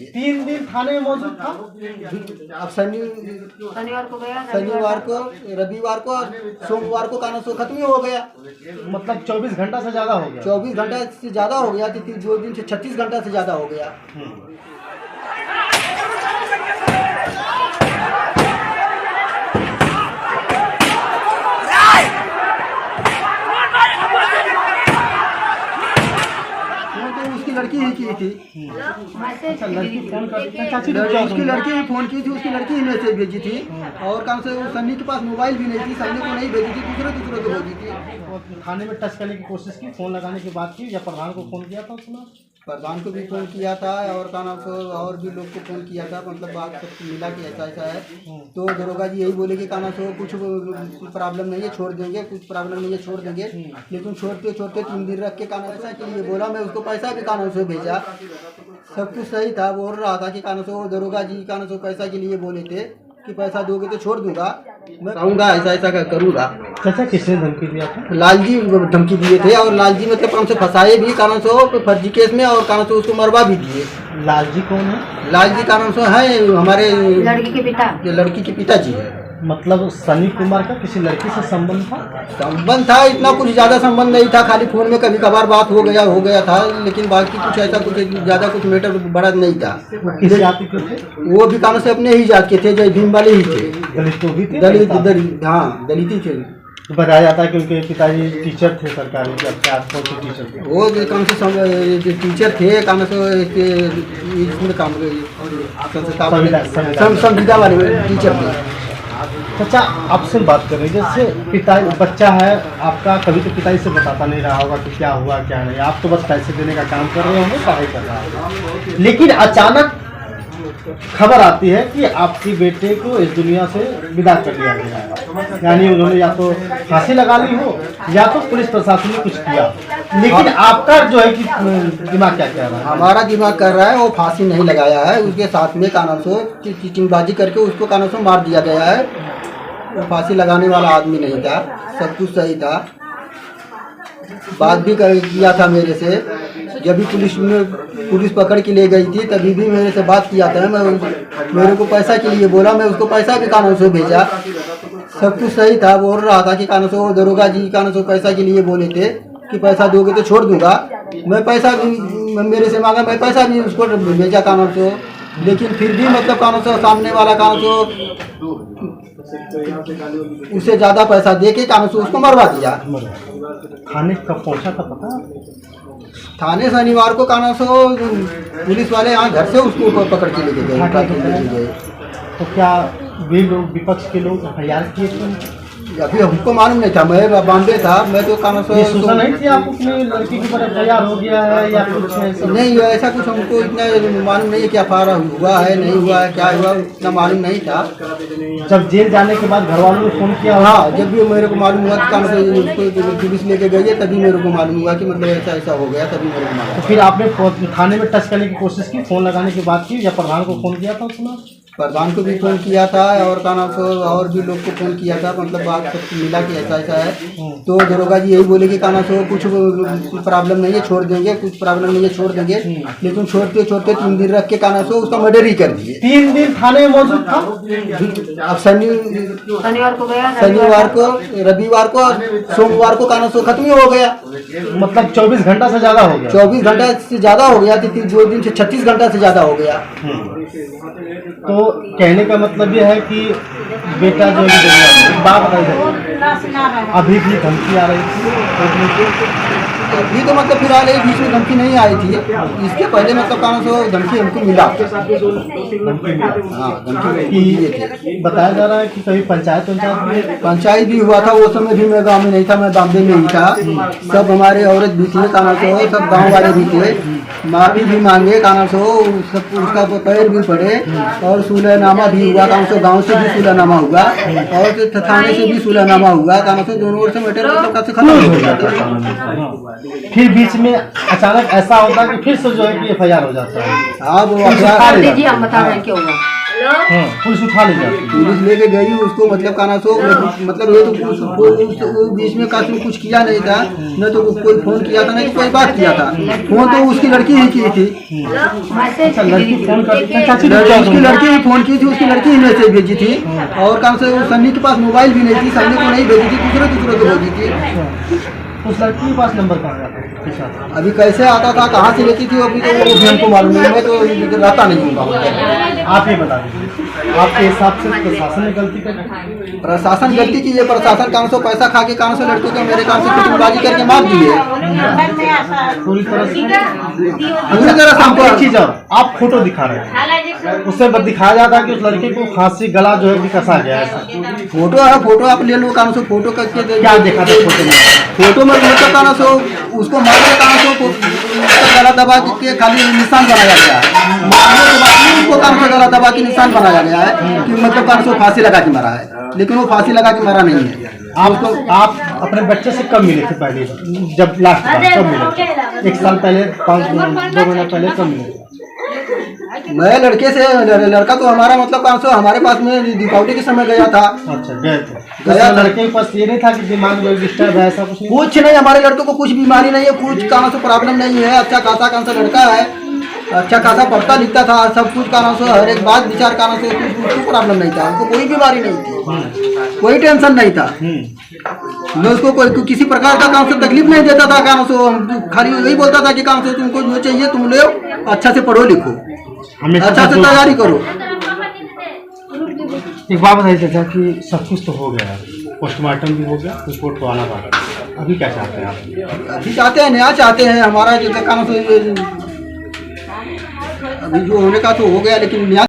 दिए। 3 दिन थाने में मौजूद था। अब शनिवार को गया, शनिवार को, रविवार को, सोमवार को कानून सो खत्म ही हो गया। मतलब 24 घंटा से ज्यादा हो गया। 24 घंटा से ज्यादा हो गया। 2 दिन से 36 घंटा से ज्यादा हो गया। उसकी लड़की ही की थी। अच्छा, लड़की फोन करती उसकी लड़की ही फोन की थी। उसकी लड़की ही मैसेज भेजी थी। और कहाँ से सन्नी के पास मोबाइल भी नहीं थी। सन्नी को नहीं भेजी थी, दूसरे को भेजी थी। थाने में टच करने की कोशिश की, फोन लगाने की बात की, या प्रधान को फोन किया था उसने? प्रधान को भी फ़ोन किया था और का नाम को और भी लोग को फ़ोन किया था। मतलब बात सब मिला कि ऐसा ऐसा है। तो दरोगा जी यही बोले कि काना सो कुछ प्रॉब्लम नहीं है, छोड़ देंगे, कुछ प्रॉब्लम नहीं है, छोड़ देंगे। लेकिन छोड़ते छोड़ते 3 दिन रख के काना पैसा के लिए बोला। मैं उसको पैसा भी काना से भेजा। सब कुछ सही था। बोल रहा था कि काना सो दरोगा जी काना सो पैसा के लिए बोले थे कि पैसा दोगे तो छोड़ दूंगा, मैं कहूँगा ऐसा ऐसा करूँगा। चाचा किसने धमकी दिया था? लालजी धमकी दिए थे। और लालजी मतलब हमसे फंसाए भी कानून से फर्जी केस में, और कानून से उसको मरवा भी दिए। लालजी कौन है? लालजी कानून से है हमारे लड़की के पिता, लड़की के पिताजी है। मतलब सनी कुमार का किसी लड़की से संबंध था? संबंध था, इतना कुछ ज़्यादा संबंध नहीं था। खाली फोन में कभी कभार बात हो गया था। लेकिन बाकी कुछ ऐसा कुछ ज़्यादा कुछ मैटर बड़ा नहीं था। वो किस जाति के थे? वो भी कानून से अपने ही जात के थे, जय भीम वाले ही थे। दलित भी थे? दलित हाँ, दलित ही थे। बताया जाता है कि उनके पिताजी टीचर थे सरकारी, टीचर थे। वो कौन से टीचर थे, काम से इसमें काम संविदा वाले टीचर थे। अच्छा, आपसे बात कर रहे हैं, जैसे पिताजी बच्चा है आपका, कभी तो पिताजी से बताता नहीं रहा होगा कि क्या हुआ क्या नहीं। आप तो बस पैसे देने का काम कर रहे होंगे, पढ़ाई कर रहा है। लेकिन अचानक खबर आती है कि आपकी बेटे को इस दुनिया से विदा कर दिया गया है। यानी उन्होंने या तो फांसी लगा ली हो या तो पुलिस प्रशासन ने कुछ किया। लेकिन आपका जो है कि दिमाग क्या कह रहा है? हमारा दिमाग कर रहा है वो फांसी नहीं लगाया है। उसके साथ में कानून से चीटिंगबाजी करके उसको कानून से मार दिया गया है। वो फांसी लगाने वाला आदमी नहीं था, सब कुछ सही था। बात भी किया था मेरे से। जब भी पुलिस पकड़ के ले गई थी तभी भी मेरे से बात किया था। मेरे को पैसा के लिए बोला, मैं उसको पैसा भी कानून से भेजा। सब कुछ सही था। बोल रहा था कि कानून से वो दरोगा जी कानून से पैसा के लिए बोले थे कि पैसा दोगे तो छोड़ दूंगा। मैं पैसा भी मेरे से मांगा, मैं पैसा भी उसको भेजा कानून से। लेकिन फिर भी मतलब कानून से सामने वाला कानून से उसे ज़्यादा पैसा दे के कानून से उसको मरवा दिया। थाने कब पहुंचा था पता? थाने शनिवार को कानून से पुलिस वाले यहाँ घर से उसको पकड़ के लेके गए। तो क्या वे लोग विपक्ष के लोग FIR किए थे? अभी हमको मालूम नहीं था, मैं बॉम्बे था। मैं तो कानून से सूचना नहीं थी आपको अपनी लड़की के ऊपर FIR हो गया है या कुछ नहीं, ऐसा कुछ हमको इतना मालूम नहीं है कि FIR हुआ है नहीं हुआ है, क्या हुआ इतना मालूम नहीं था। जब जेल जाने के बाद घर वालों ने फोन किया? हाँ, जब भी मेरे को मालूम हुआ कि कानून से उसको पुलिस लेके गई है तभी मेरे को मालूम हुआ कि मतलब ऐसा ऐसा हो गया, तभी मेरे को मालूम। तो फिर आपने थाने में टच करने की कोशिश की, फोन लगाने की बात की, या प्रधान को फोन किया था उसने? प्रधान को भी फ़ोन किया था और का नाम से और भी लोग को फ़ोन किया था। मतलब बात सब मिला कि ऐसा ऐसा है। तो दरोगा जी यही बोले कि काना से कुछ प्रॉब्लम नहीं है, छोड़ देंगे, कुछ प्रॉब्लम नहीं है, छोड़ देंगे। लेकिन छोड़ते छोड़ते 3 दिन रख के काना से उसका मर्डर ही कर दिए। 3 दिन थाने में मौजूद था। अब शनिवार को गया, शनिवार को, रविवार को, सोमवार को काना से खत्म ही हो गया। मतलब 24 घंटा से ज्यादा हो गया। 24 घंटा से ज्यादा हो गया। 2 दिन से 36 घंटा से ज्यादा हो गया। तो कहने का मतलब यह है कि बेटा जो बात अभी भी धमकी आ रही थी। अभी तो मतलब फिलहाल एक बीच में धमकी नहीं आई थी। इसके पहले मतलब कहाँ से धमकी हमको मिला। हाँ, धमकी बताया जा रहा है कि कभी पंचायत भी हुआ था। वो समय भी मैं गाँव में नहीं था, मैं बॉम्बे में ही था। सब हमारे औरत भी थी काना से, सब गाँव वाले भी थे। माफी भी मांगे काना से, सब उसका पैर भी पड़े और सुलहनामा भी हुआ। काना से गाँव से भी सुलहनामा हुआ और थाने से भी सुलहनामा हुआ। काना से दोनों ओर से मैटर मतलब खत्म हो गया। फिर बीच में अचानक ऐसा होता है कि फिर से जो है कि FIR हो जाता है। हाँ, वो दीजिए, हम बता रहे हैं क्यों हुआ। पुलिस उठा ले जाती है। पुलिस लेके गई उसको, मतलब कहना सो मतलब ये तो वो बीच में काफी कुछ किया नहीं था, न तो कोई फोन किया था, न तो कोई बात किया था। फोन तो उसकी लड़की ही की थी। अच्छा, लड़की फोन करती है, चाची उसकी लड़की ही फोन की थी, उसकी लड़की ही मैसेज भेजी थी। और कम से सन्नी के पास मोबाइल भी नहीं थी, सन्नी को नहीं भेजी थी, दूसरे को भेजी थी। उस लड़की के पास नंबर कहाँ जाता है? अभी कैसे आता था, कहाँ से लेती थी, अभी तो वो भी हमको मालूम नहीं, मैं तो रहता नहीं हूँ गाँव। आप ही बता दीजिए, आपके हिसाब से प्रशासन ने गलती करी? प्रशासन गलती की है। प्रशासन कहाँ से पैसा खा के, कहाँ से लड़कों के मेरे कहाँ से फिटिंगबाजी करके मार दिए पूरी तरह से। पूरी तरह से हमको। एक चीज और, आप फोटो दिखा रहे हैं, उससे बस दिखाया जाता है कि उस लड़के को फांसी गला जो है कि कसा गया है। फोटो है, फोटो आप ले लो, कहाँ से फोटो करके क्या देखा था फोटो में? फोटो में मतलब कहाँ से उसको मार के कहाँ से गला दबा के खाली निशान बनाया गया है। मारने के बाद भी उसको कहाँ से गला दबा के निशान बनाया गया है कि मतलब कहाँ से फांसी लगा के मारा है, लेकिन वो फांसी लगा के मारा नहीं है। आप अपने बच्चे से कब मिले थे पहले, जब लास्ट बार कब मिले? 1 साल पहले, 2 महीना पहले कब मिले? मैं लड़के से, लड़का तो हमारा मतलब कहाँ से हमारे पास में दीपावली के समय गया था। अच्छा, गए थे। गया लड़के के पास ये नहीं था कि दिमाग में डिस्टर्ब है, ऐसा कुछ नहीं? कुछ नहीं, हमारे लड़कों को कुछ बीमारी नहीं है, कुछ कहाँ से प्रॉब्लम नहीं है। अच्छा खासा कहाँ से लड़का है, अच्छा खासा पढ़ता लिखता था, सब कुछ कारण से हर एक बात विचार कारण से कुछ प्रॉब्लम नहीं था, हमको कोई बीमारी नहीं थी, कोई टेंशन नहीं था। मैं उसको कोई किसी प्रकार का काम से तकलीफ नहीं देता था, काम से खाली यही बोलता था कि काम से तुमको जो चाहिए तुम ले, अच्छा से पढ़ो लिखो, अच्छा से तैयारी करो। एक बात बताइए चाचा कि सब कुछ तो हो गया, पोस्टमार्टम भी हो गया, रिपोर्ट तो आना बाकी है, अभी क्या चाहते हैं आप? अभी चाहते हैं, नया चाहते हैं, हमारा जो काम से अभी जो होने का तो हो गया, लेकिन नया